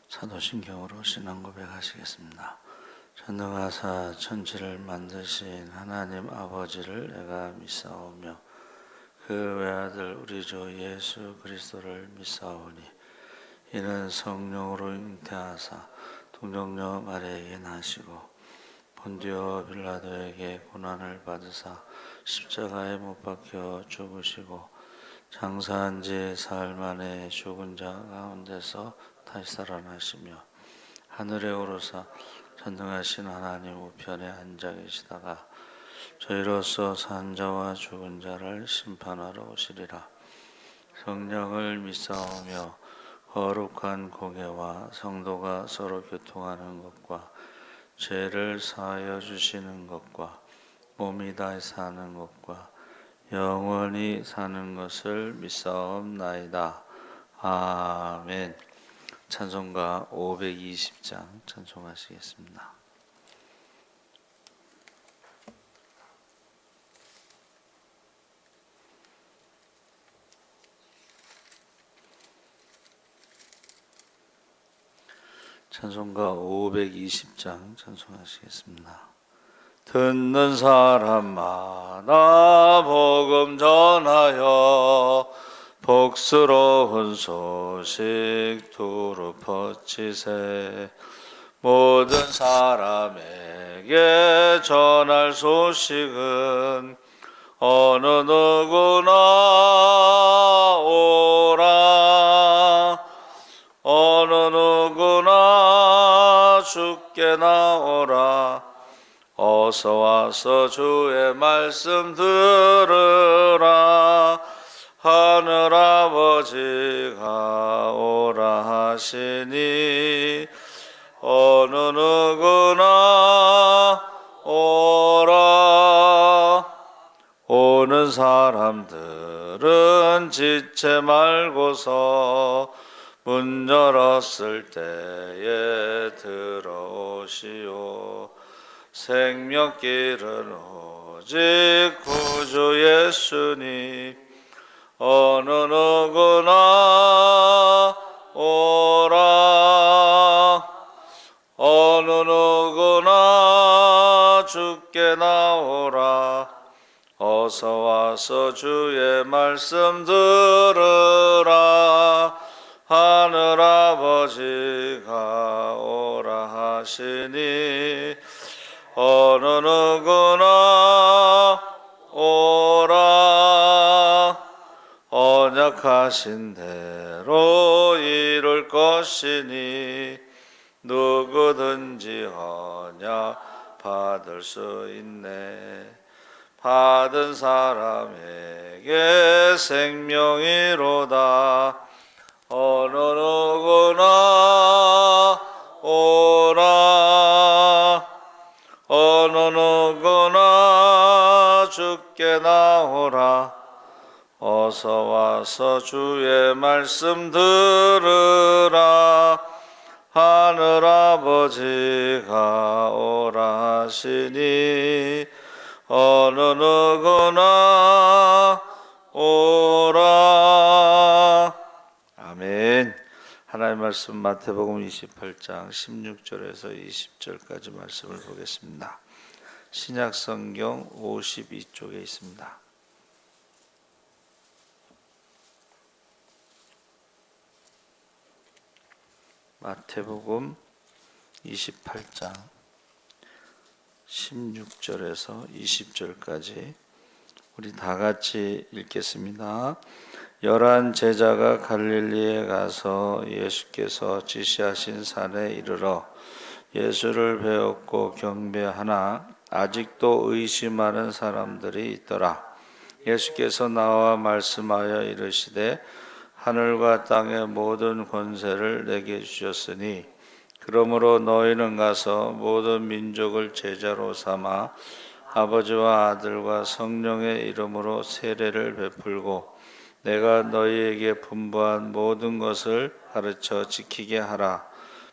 사도신경으로 신앙 고백하시겠습니다. 전능하사 천지를 만드신 하나님 아버지를 내가 믿사오며 그 외아들 우리 주 예수 그리스도를 믿사오니 이는 성령으로 잉태하사 동정녀 마리아에게 나시고 본디오 빌라도에게 고난을 받으사 십자가에 못 박혀 죽으시고 장사한 지 사흘 만에 죽은 자 가운데서 다시 살아나시며 하늘에 오르사 전능하신 하나님 우편에 앉아 계시다가 저희로서 산 자와 죽은 자를 심판하러 오시리라. 성령을 믿사오며 거룩한 공예와 성도가 서로 교통하는 것과 죄를 사하여 주시는 것과 몸이 다시 사는 것과 영원히 사는 것을 믿사옵나이다. 아멘. 찬송가 520장 찬송하시겠습니다. 찬송가 520장 찬송하시겠습니다. 듣는 사람마다 복음 전하여 복스러운 소식 두루 퍼치세. 모든 사람에게 전할 소식은 어느 누구나 오라. 어느 누구나 주께 나오라. 어서 와서 주의 말씀 들으라. 하늘아버지가 오라 하시니 어느 누구나 오라. 오는 사람들은 지체 말고서 문 열었을 때에 들어오시오. 생명길은 오직 구주 예수님. 어느 누구나 오라. 어느 누구나 주께 나오라. 어서 와서 주의 말씀 들으라. 하늘아버지가 오라 하시니 어느 누구나 오라. 언약하신 대로 이룰 것이니 누구든지 언약 받을 수 있네. 받은 사람에게 생명이로다. 어느 누구나 오라. 어느 누구나 주께 나오라. 어서 와서 주의 말씀 들으라. 하늘아버지가 오라 하시니 어느 누구나 오라. 아멘. 하나님의 말씀 마태복음 28장 16절에서 20절까지 말씀을 보겠습니다. 신약성경 52쪽에 있습니다. 마태복음 28장 16절에서 20절까지 우리 다 같이 읽겠습니다. 11 제자가 갈릴리에 가서 예수께서 지시하신 산에 이르러 예수를 배웠고 경배하나 아직도 의심하는 사람들이 있더라. 예수께서 나와 말씀하여 이르시되 하늘과 땅의 모든 권세를 내게 주셨으니 그러므로 너희는 가서 모든 민족을 제자로 삼아 아버지와 아들과 성령의 이름으로 세례를 베풀고 내가 너희에게 분부한 모든 것을 가르쳐 지키게 하라.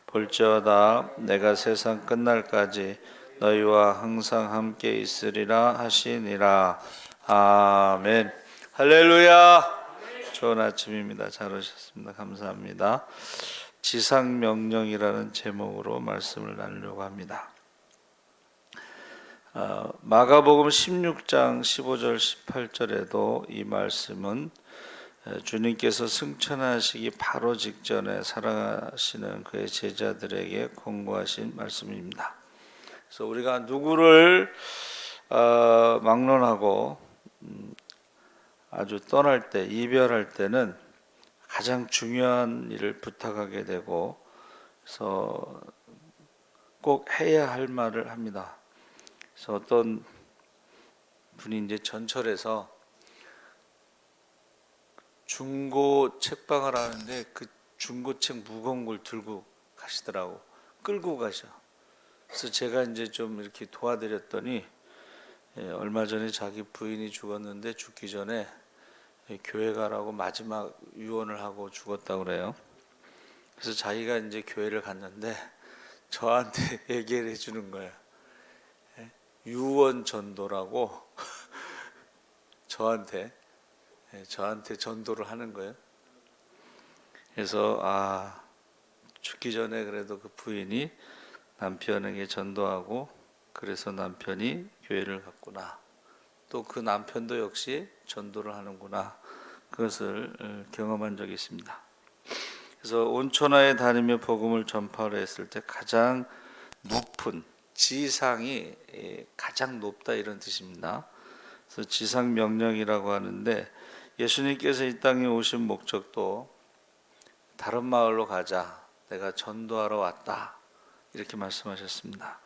볼지어다 내가 세상 끝날까지 너희와 항상 함께 있으리라 하시니라. 아멘. 할렐루야. 좋은 아침입니다. 잘 오셨습니다. 감사합니다. 지상명령이라는 제목으로 말씀을 나누려고 합니다. 마가복음 16장 15절 18절에도 이 말씀은 주님께서 승천하시기 바로 직전에 사랑하시는 그의 제자들에게 권고하신 말씀입니다. 그래서 우리가 누구를 막론하고 아주 떠날 때, 이별할 때는 가장 중요한 일을 부탁하게 되고, 그래서 꼭 해야 할 말을 합니다. 그래서 어떤 분이 이제 전철에서 중고 책방을 하는데 그 중고책 무거운 걸 들고 가시더라고. 끌고 가셔. 그래서 제가 이제 좀 이렇게 도와드렸더니 얼마 전에 자기 부인이 죽었는데 죽기 전에 교회 가라고 마지막 유언을 하고 죽었다고 그래요. 그래서 자기가 이제 교회를 갔는데 저한테 얘기를 해주는 거예요. 유언 전도라고 저한테 전도를 하는 거예요. 그래서 죽기 전에 그래도 그 부인이 남편에게 전도하고 그래서 남편이 교회를 갔구나. 또 그 남편도 역시 전도를 하는구나. 그것을 경험한 적이 있습니다. 그래서 온천하에 다니며 복음을 전파를 했을 때 가장 높은 지상이 가장 높다 이런 뜻입니다. 그래서 지상 명령이라고 하는데 예수님께서 이 땅에 오신 목적도 다른 마을로 가자. 내가 전도하러 왔다. 이렇게 말씀하셨습니다.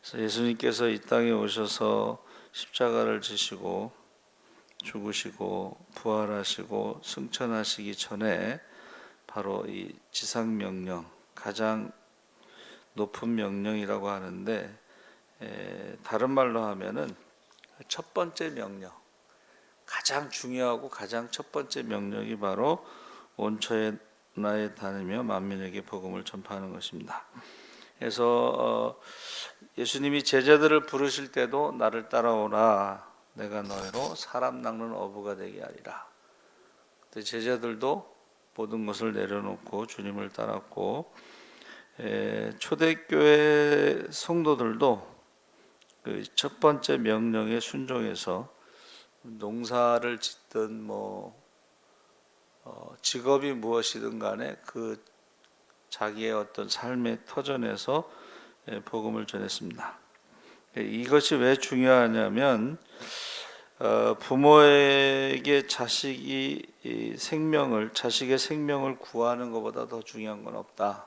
그래서 예수님께서 이 땅에 오셔서 십자가를 지시고 죽으시고 부활하시고 승천하시기 전에 바로 이 지상 명령, 가장 높은 명령이라고 하는데 다른 말로 하면은 첫 번째 명령, 가장 중요하고 가장 첫 번째 명령이 바로 온천하에 다니며 만민에게 복음을 전파하는 것입니다. 그래서 예수님이 제자들을 부르실 때도 나를 따라오라. 내가 너희로 사람 낚는 어부가 되게 하리라. 제자들도 모든 것을 내려놓고 주님을 따랐고 초대교회 성도들도 그 첫 번째 명령에 순종해서 농사를 짓든 직업이 무엇이든 간에 그 자기의 어떤 삶의 터전에서 복음을 전했습니다. 이것이 왜 중요하냐면 부모에게 자식의 생명을 구하는 것보다 더 중요한 건 없다.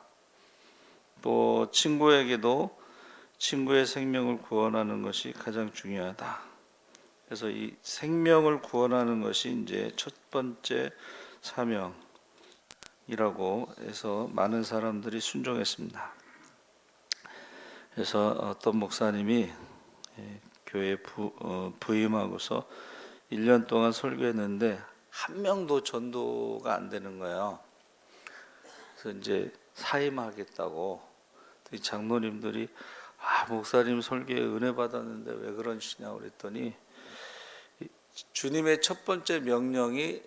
또 친구에게도 친구의 생명을 구원하는 것이 가장 중요하다. 그래서 이 생명을 구원하는 것이 이제 첫 번째 사명이라고 해서 많은 사람들이 순종했습니다. 그래서 어떤 목사님이 교회 부임하고서 1년 동안 설교했는데 한 명도 전도가 안 되는 거예요. 그래서 이제 사임하겠다고 장로님들이 목사님 설교에 은혜 받았는데 왜 그러시냐고 그랬더니 주님의 첫 번째 명령이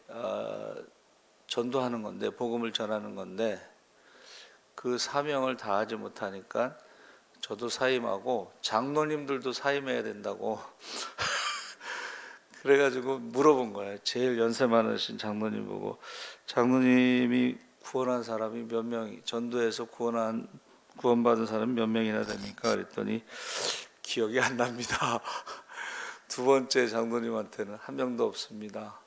전도하는 건데 복음을 전하는 건데 그 사명을 다하지 못하니까 저도 사임하고 장로님들도 사임해야 된다고 그래가지고 물어본 거예요. 제일 연세 많으신 장로님 보고 장로님이 구원한 사람이 몇 명, 전도해서 구원받은 사람이 몇 명이나 됩니까? 그랬더니 기억이 안 납니다. 두 번째 장로님한테는 한 명도 없습니다.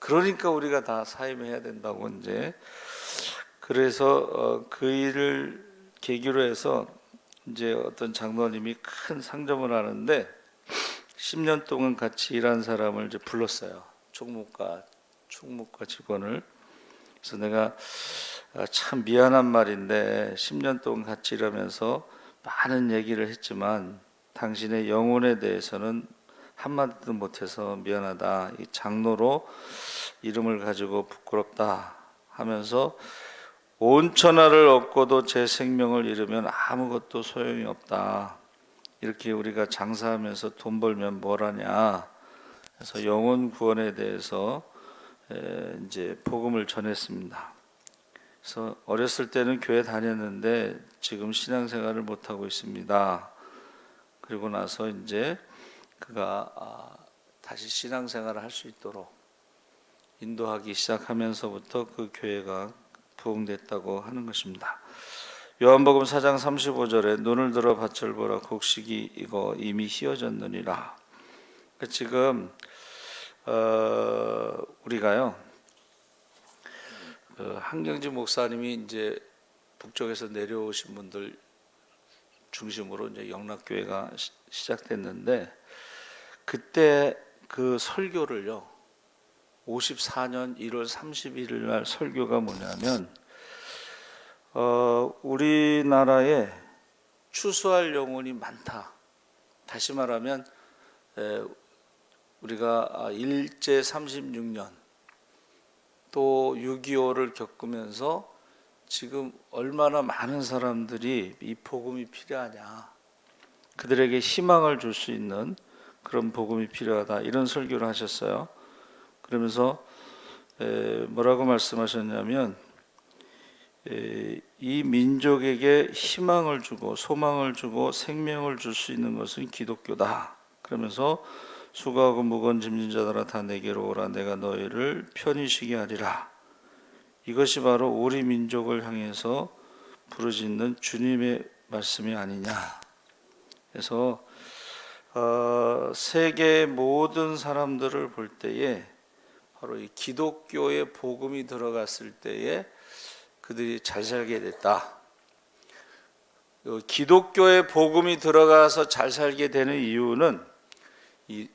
그러니까 우리가 다 사임해야 된다고 이제 그래서 그 일을 계기로 해서 이제 어떤 장로님이 큰 상점을 하는데 10년 동안 같이 일한 사람을 이제 불렀어요. 총무과 직원을. 그래서 내가 참 미안한 말인데 10년 동안 같이 일하면서 많은 얘기를 했지만 당신의 영혼에 대해서는 한마디도 못해서 미안하다. 이 장로로 이름을 가지고 부끄럽다 하면서 온천하를 얻고도 제 생명을 잃으면 아무것도 소용이 없다. 이렇게 우리가 장사하면서 돈 벌면 뭘 하냐. 그래서 영혼 구원에 대해서 이제 복음을 전했습니다. 그래서 어렸을 때는 교회 다녔는데 지금 신앙생활을 못 하고 있습니다. 그리고 나서 이제 그가 다시 신앙생활을 할 수 있도록 인도하기 시작하면서부터 그 교회가 부흥됐다고 하는 것입니다. 요한복음 4장 35절에 눈을 들어 밭을 보라 곡식이 이거 이미 휘어졌느니라. 지금 우리가요 한경지 목사님이 이제 북쪽에서 내려오신 분들 중심으로 이제 영락교회가 시작됐는데 그때 그 설교를요 54년 1월 31일 날 설교가 뭐냐면 우리나라에 추수할 영혼이 많다. 다시 말하면 우리가 일제 36년 또 6.25를 겪으면서 지금 얼마나 많은 사람들이 이 복음이 필요하냐, 그들에게 희망을 줄 수 있는 그런 복음이 필요하다, 이런 설교를 하셨어요. 그러면서 뭐라고 말씀하셨냐면 이 민족에게 희망을 주고 소망을 주고 생명을 줄 수 있는 것은 기독교다. 그러면서 수고하고 무거운 짐진 자들아 다 내게로 오라, 내가 너희를 편히 쉬게 하리라. 이것이 바로 우리 민족을 향해서 부르짖는 주님의 말씀이 아니냐. 그래서 세계의 모든 사람들을 볼 때에 바로 이 기독교의 복음이 들어갔을 때에 그들이 잘 살게 됐다. 기독교의 복음이 들어가서 잘 살게 되는 이유는 이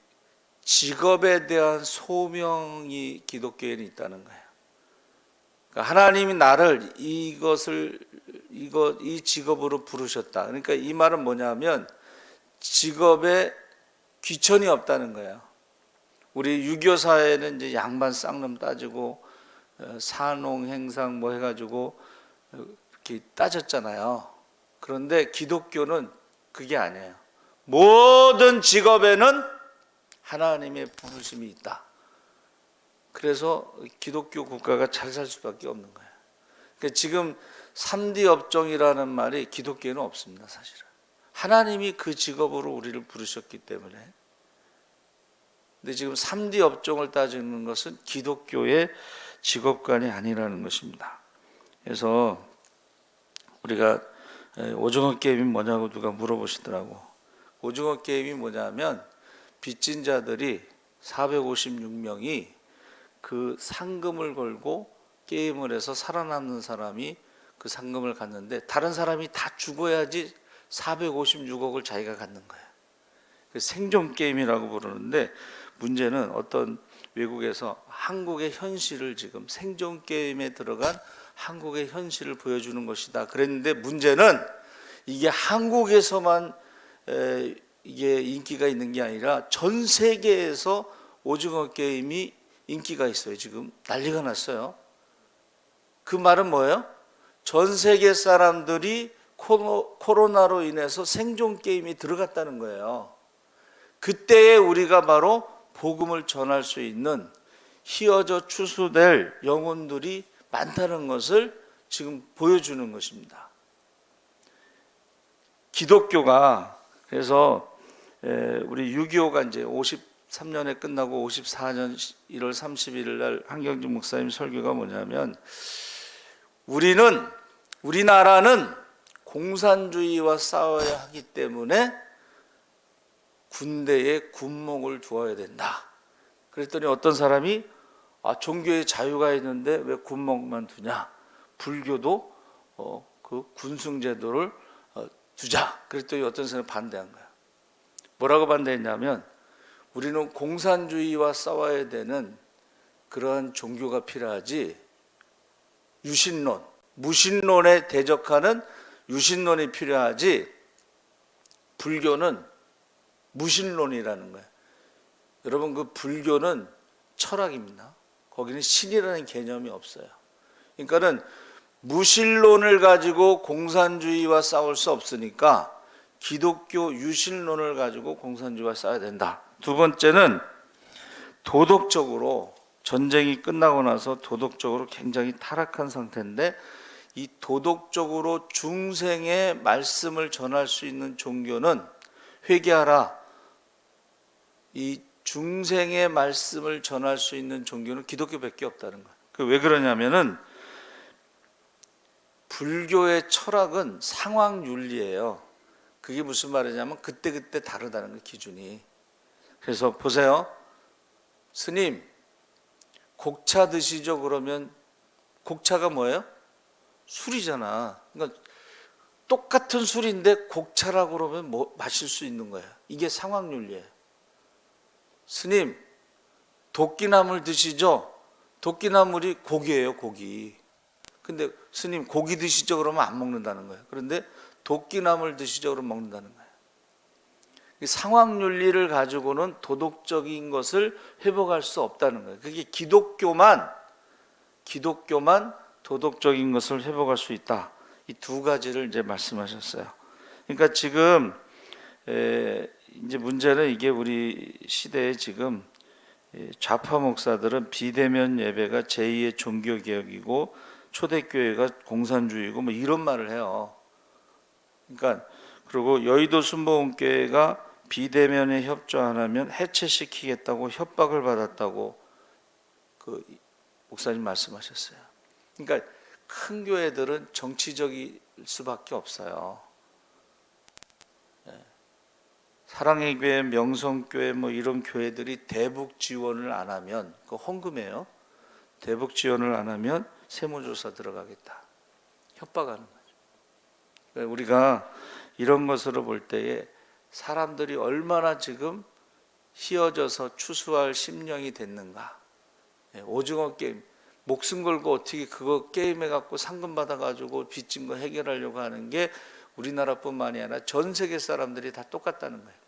직업에 대한 소명이 기독교에는 있다는 거예요. 그러니까 하나님이 나를 이 직업으로 부르셨다. 그러니까 이 말은 뭐냐면 직업에 귀천이 없다는 거예요. 우리 유교 사회는 이제 양반 쌍놈 따지고 산홍 행상 뭐 해가지고 이렇게 따졌잖아요. 그런데 기독교는 그게 아니에요. 모든 직업에는 하나님의 부르심이 있다. 그래서 기독교 국가가 잘 살 수밖에 없는 거예요. 그러니까 지금 3D 업종이라는 말이 기독교에는 없습니다, 사실은. 하나님이 그 직업으로 우리를 부르셨기 때문에. 근데 지금 3D 업종을 따지는 것은 기독교의 직업관이 아니라는 것입니다. 그래서 우리가 오징어 게임이 뭐냐고 누가 물어보시더라고. 오징어 게임이 뭐냐면 빚진 자들이 456명이 그 상금을 걸고 게임을 해서 살아남는 사람이 그 상금을 갖는데 다른 사람이 다 죽어야지 456억을 자기가 갖는 거예요. 생존 게임이라고 부르는데 문제는 어떤 외국에서 한국의 현실을 지금 생존 게임에 들어간 한국의 현실을 보여주는 것이다 그랬는데 문제는 이게 한국에서만 이게 인기가 있는 게 아니라 전 세계에서 오징어 게임이 인기가 있어요. 지금 난리가 났어요. 그 말은 뭐예요? 전 세계 사람들이 코로나로 인해서 생존 게임이 들어갔다는 거예요. 그때에 우리가 바로 복음을 전할 수 있는 휘어져 추수될 영혼들이 많다는 것을 지금 보여주는 것입니다. 기독교가 그래서 우리 6.25가 이제 53년에 끝나고 54년 1월 31일 날 한경진 목사님 설교가 뭐냐면 우리나라는 공산주의와 싸워야 하기 때문에 군대에 군목을 두어야 된다. 그랬더니 어떤 사람이 종교의 자유가 있는데 왜 군목만 두냐? 불교도 그 군승제도를 두자. 그랬더니 어떤 사람이 반대한 거야. 뭐라고 반대했냐면 우리는 공산주의와 싸워야 되는 그러한 종교가 필요하지 유신론, 무신론에 대적하는 유신론이 필요하지 불교는 무신론이라는 거예요. 여러분 그 불교는 철학입니다. 거기는 신이라는 개념이 없어요. 그러니까는 무신론을 가지고 공산주의와 싸울 수 없으니까 기독교 유신론을 가지고 공산주의와 싸워야 된다. 두 번째는 도덕적으로 전쟁이 끝나고 나서 도덕적으로 굉장히 타락한 상태인데, 이 도덕적으로 중생의 말씀을 전할 수 있는 종교는 회개하라, 이 중생의 말씀을 전할 수 있는 종교는 기독교밖에 없다는 거예요. 왜 그러냐면은 불교의 철학은 상황윤리예요. 그게 무슨 말이냐면 그때그때 다르다는 거, 기준이. 그래서 보세요. 스님, 곡차 드시죠? 그러면 곡차가 뭐예요? 술이잖아. 그러니까 똑같은 술인데 곡차라고 그러면 마실 수 있는 거예요. 이게 상황윤리예요. 스님, 도끼나물 드시죠? 도끼나물이 고기예요, 고기. 근데 스님, 고기 드시죠? 그러면 안 먹는다는 거예요. 그런데 도끼나물 드시죠? 그러면 먹는다는 거예요. 상황윤리를 가지고는 도덕적인 것을 회복할 수 없다는 거예요. 그게 기독교만 도덕적인 것을 회복할 수 있다. 이 두 가지를 이제 말씀하셨어요. 그러니까 지금 이제 문제는 이게 우리 시대에 지금 좌파 목사들은 비대면 예배가 제2의 종교개혁이고 초대교회가 공산주의고 뭐 이런 말을 해요. 그러니까 그리고 여의도 순복음교회가 비대면에 협조 안 하면 해체시키겠다고 협박을 받았다고 그 목사님 말씀하셨어요. 그러니까 큰 교회들은 정치적일 수밖에 없어요. 사랑의 교회, 명성교회 뭐 이런 교회들이 대북 지원을 안 하면, 그 헌금이에요. 대북 지원을 안 하면 세무조사 들어가겠다, 협박하는 거죠. 우리가 이런 것으로 볼 때에 사람들이 얼마나 지금 휘어져서 추수할 심령이 됐는가. 오징어 게임, 목숨 걸고 어떻게 그거 게임해 갖고 상금 받아 가지고 빚진 거 해결하려고 하는 게 우리나라뿐만이 아니라 전 세계 사람들이 다 똑같다는 거예요.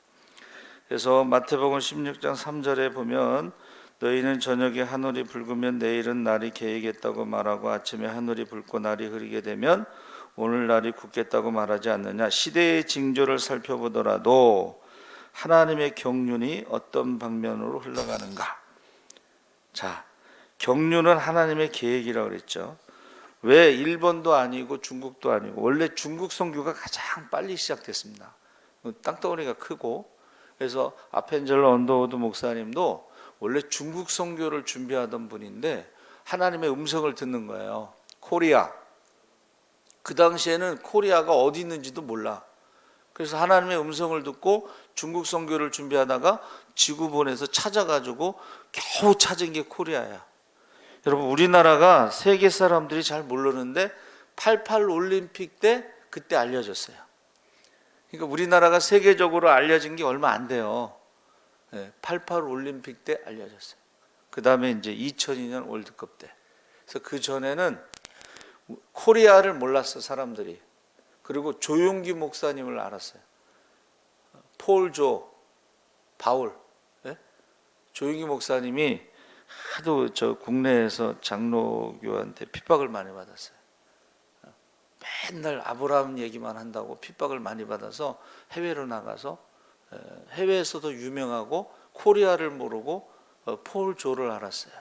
그래서 마태복음 16장 3절에 보면 너희는 저녁에 하늘이 붉으면 내일은 날이 개이겠다고 말하고 아침에 하늘이 붉고 날이 흐리게 되면 오늘 날이 굳겠다고 말하지 않느냐. 시대의 징조를 살펴보더라도 하나님의 경륜이 어떤 방면으로 흘러가는가. 자, 경륜은 하나님의 계획이라고 그랬죠. 왜 일본도 아니고 중국도 아니고, 원래 중국 선교가 가장 빨리 시작됐습니다. 땅덩어리가 크고. 그래서 아펜젤러 언더우드 목사님도 원래 중국 선교를 준비하던 분인데 하나님의 음성을 듣는 거예요. 코리아. 그 당시에는 코리아가 어디 있는지도 몰라. 그래서 하나님의 음성을 듣고 중국 선교를 준비하다가 지구본에서 찾아가지고 겨우 찾은 게 코리아야. 여러분, 우리나라가 세계 사람들이 잘 모르는데 88 올림픽 때 그때 알려졌어요. 그러니까 우리나라가 세계적으로 알려진 게 얼마 안 돼요. 88 올림픽 때 알려졌어요. 그 다음에 이제 2002년 월드컵 때. 그래서 그 전에는 코리아를 몰랐어, 사람들이. 그리고 조용기 목사님을 알았어요. 바울. 조용기 목사님이 하도 저 국내에서 장로교한테 핍박을 많이 받았어요. 맨날 아브라함 얘기만 한다고 핍박을 많이 받아서 해외로 나가서, 해외에서도 유명하고 코리아를 모르고 폴조를 알았어요.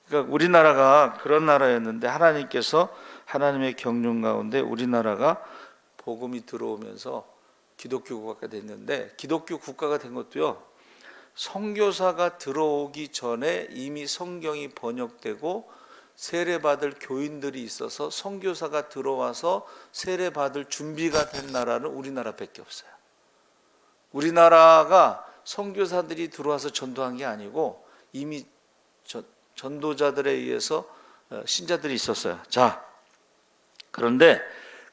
그러니까 우리나라가 그런 나라였는데 하나님께서 하나님의 경륜 가운데 우리나라가 복음이 들어오면서 기독교 국가가 됐는데, 기독교 국가가 된 것도요, 선교사가 들어오기 전에 이미 성경이 번역되고 세례받을 교인들이 있어서 선교사가 들어와서 세례받을 준비가 된 나라는 우리나라밖에 없어요. 우리나라가 선교사들이 들어와서 전도한 게 아니고 이미 전도자들에 의해서 신자들이 있었어요. 자, 그런데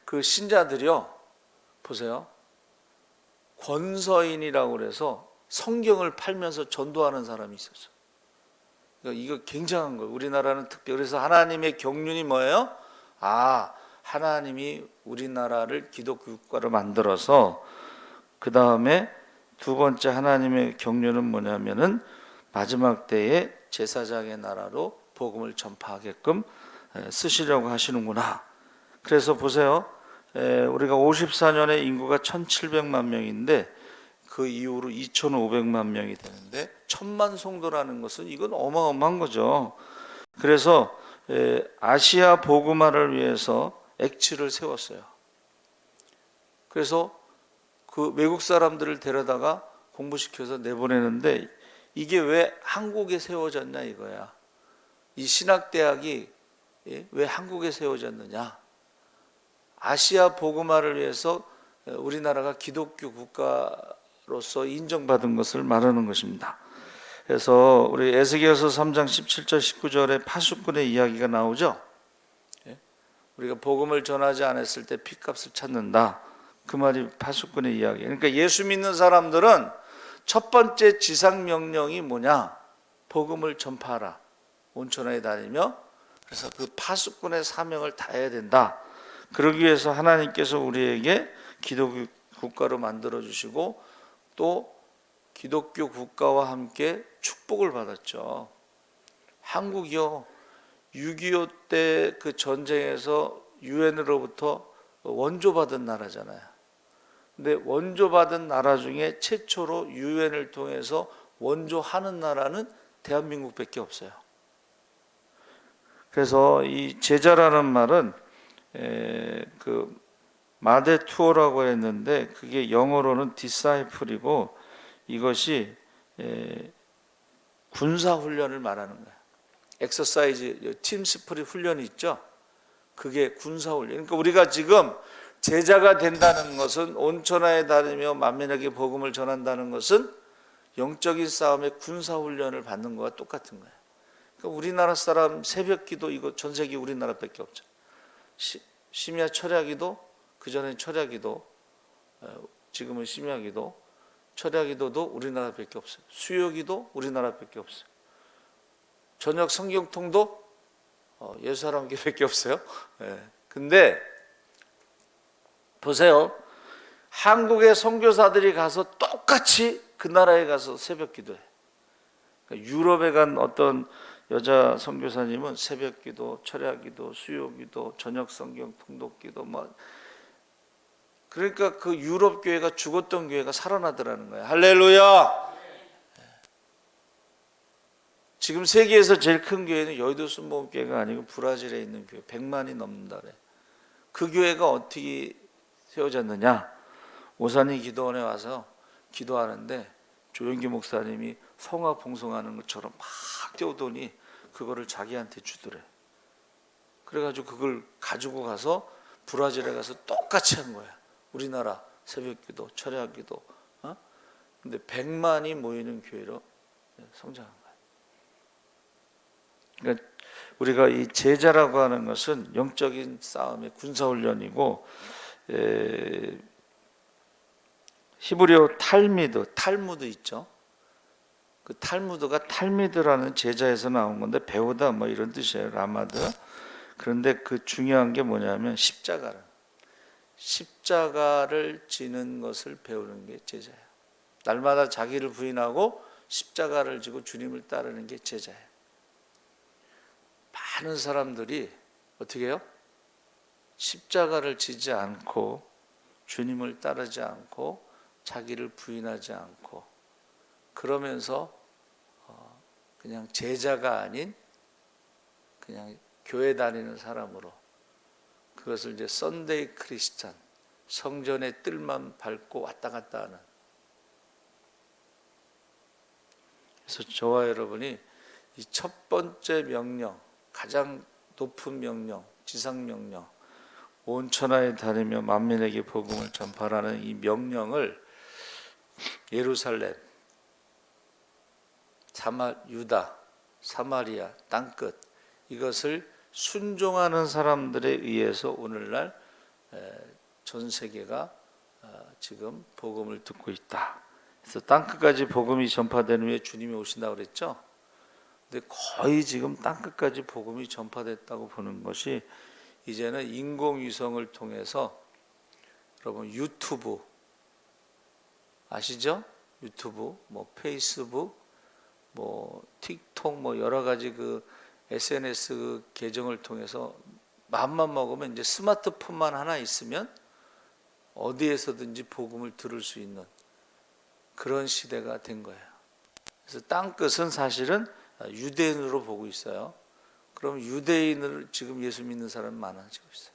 그 신자들이요, 보세요. 권서인이라고 그래서 성경을 팔면서 전도하는 사람이 있었어요. 이거 굉장한 거예요. 우리나라는 특별히. 그래서 하나님의 경륜이 뭐예요? 하나님이 우리나라를 기독교 국가로 만들어서 그 다음에 두 번째 하나님의 경륜은 뭐냐면은 마지막 때에 제사장의 나라로 복음을 전파하게끔 쓰시려고 하시는구나. 그래서 보세요. 우리가 54년에 인구가 1700만 명인데 그 이후로 2,500만 명이 되는데 1,000만 성도라는 것은 이건 어마어마한 거죠. 그래서 아시아 복음화를 위해서 액치를 세웠어요. 그래서 그 외국 사람들을 데려다가 공부시켜서 내보내는데 이게 왜 한국에 세워졌냐 이거야. 이 신학대학이 왜 한국에 세워졌느냐. 아시아 복음화를 위해서 우리나라가 기독교 국가로서 인정받은 것을 말하는 것입니다. 그래서 우리 에스겔서 3장 17절 19절에 파수꾼의 이야기가 나오죠. 우리가 복음을 전하지 않았을 때 핏값을 찾는다. 그 말이 파수꾼의 이야기. 그러니까 예수 믿는 사람들은 첫 번째 지상 명령이 뭐냐? 복음을 전파하라. 온천하에 다니며. 그래서 그 파수꾼의 사명을 다해야 된다. 그러기 위해서 하나님께서 우리에게 기독교 국가로 만들어 주시고 또 기독교 국가와 함께 축복을 받았죠. 한국이요. 6.25 때 그 전쟁에서 유엔으로부터 원조받은 나라잖아요. 근데 원조받은 나라 중에 최초로 유엔을 통해서 원조하는 나라는 대한민국밖에 없어요. 그래서 이 제자라는 말은 그 마데 투어라고 했는데 그게 영어로는 디사이플이고 이것이 군사 훈련을 말하는 거예요. 엑서사이즈, 팀 스프릿 훈련이 있죠. 그게 군사 훈련. 그러니까 우리가 지금 제자가 된다는 것은 온천하에 다니며 만민에게 복음을 전한다는 것은 영적인 싸움의 군사 훈련을 받는 거와 똑같은 거예요. 그러니까 우리나라 사람 새벽기도 이거 전 세계 우리나라밖에 없죠. 심야 철야기도 그 전에 철야기도 지금은 심야기도 철야기도도 우리나라밖에 없어요. 수요기도 우리나라밖에 없어요. 저녁 성경통도 예수 사람에게밖에 없어요. 근데 보세요. 한국의 선교사들이 가서 똑같이 그 나라에 가서 새벽 기도해. 그러니까 유럽에 간 어떤 여자 선교사님은 새벽 기도, 철야 기도, 수요 기도, 저녁 성경 통독 기도 뭐 그러니까 그 유럽 교회가 죽었던 교회가 살아나더라는 거예요. 할렐루야. 지금 세계에서 제일 큰 교회는 여의도 순복음교회가 아니고 브라질에 있는 교회 100만이 넘는다 그래. 그 교회가 어떻게 세워졌느냐? 오산이 기도원에 와서 기도하는데 조영기 목사님이 성화 봉송하는 것처럼 막 뛰어오더니 그거를 자기한테 주더래. 그래가지고 그걸 가지고 가서 브라질에 가서 똑같이 한 거야. 우리나라 새벽기도, 철야기도. 근데 100만이 모이는 교회로 성장한 거야. 그러니까 우리가 이 제자라고 하는 것은 영적인 싸움의 군사훈련이고 히브리어 탈무드 있죠. 그 탈무드가 탈미드라는 제자에서 나온 건데 배우다 뭐 이런 뜻이에요. 라마드. 그런데 그 중요한 게 뭐냐면 십자가를 지는 것을 배우는 게 제자예요. 날마다 자기를 부인하고 십자가를 지고 주님을 따르는 게 제자예요. 많은 사람들이 어떻게 해요? 십자가를 지지 않고 주님을 따르지 않고 자기를 부인하지 않고 그러면서 그냥 제자가 아닌 그냥 교회 다니는 사람으로 그것을 이제 선데이 크리스찬 성전의 뜰만 밟고 왔다 갔다 하는. 그래서 저와 여러분이 이 첫 번째 명령, 가장 높은 명령, 지상 명령, 온 천하에 다니며 만민에게 복음을 전파라는 이 명령을 예루살렘, 유다, 사마리아, 땅끝 이것을 순종하는 사람들에 의해서 오늘날 전 세계가 지금 복음을 듣고 있다. 그래서 땅끝까지 복음이 전파되는 후에 주님이 오신다고 그랬죠. 근데 거의 지금 땅끝까지 복음이 전파됐다고 보는 것이 이제는 인공위성을 통해서 여러분 유튜브 아시죠? 유튜브, 뭐 페이스북, 뭐 틱톡, 뭐 여러 가지 그 SNS 계정을 통해서 마음만 먹으면 이제 스마트폰만 하나 있으면 어디에서든지 복음을 들을 수 있는 그런 시대가 된 거예요. 그래서 땅끝은 사실은 유대인으로 보고 있어요. 그럼 유대인을 지금 예수 믿는 사람이 많아지고 있어요.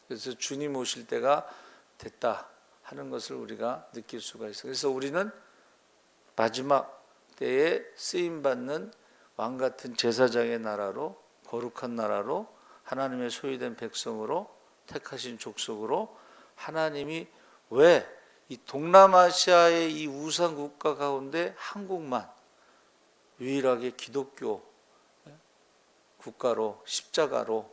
그래서 주님 오실 때가 됐다 하는 것을 우리가 느낄 수가 있어요. 그래서 우리는 마지막 때에 쓰임받는 왕같은 제사장의 나라로, 거룩한 나라로, 하나님의 소유된 백성으로, 택하신 족속으로, 하나님이 왜 이 동남아시아의 이 우상 국가 가운데 한국만 유일하게 기독교 국가로, 십자가로,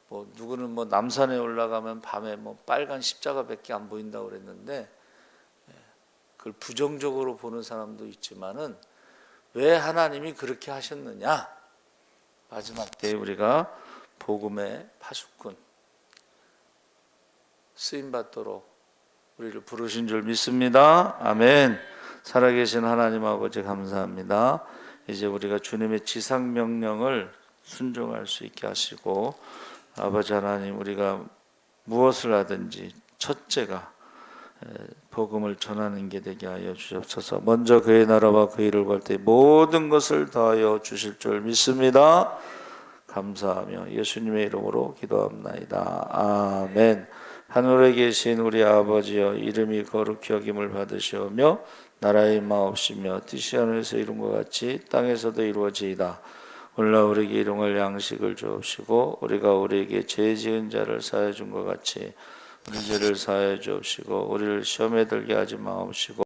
뭐 누구는 뭐 남산에 올라가면 밤에 뭐 빨간 십자가밖에 안 보인다고 그랬는데, 그걸 부정적으로 보는 사람도 있지만은 왜 하나님이 그렇게 하셨느냐? 마지막 때에 우리가 복음의 파수꾼 쓰임 받도록 우리를 부르신 줄 믿습니다. 아멘. 살아계신 하나님 아버지 감사합니다. 이제 우리가 주님의 지상 명령을 순종할 수 있게 하시고, 아버지 하나님, 우리가 무엇을 하든지 첫째가 복음을 전하는 게 되게 하여 주옵소서. 먼저 그의 나라와 그 일을 구할 때 모든 것을 더하여 주실 줄 믿습니다. 감사하며 예수님의 이름으로 기도합나이다. 아멘. 하늘에 계신 우리 아버지여, 이름이 거룩히 여김을 받으시오며 나라의 마옵시며 뜻이 하늘에서 이룬 것 같이 땅에서도 이루어지이다. 오늘날 우리에게 일용할 양식을 주옵시고, 우리가 우리에게 죄 지은 자를 사하여 준 것 같이 우리 죄를 사하여 주옵시고, 우리를 시험에 들게 하지 마옵시고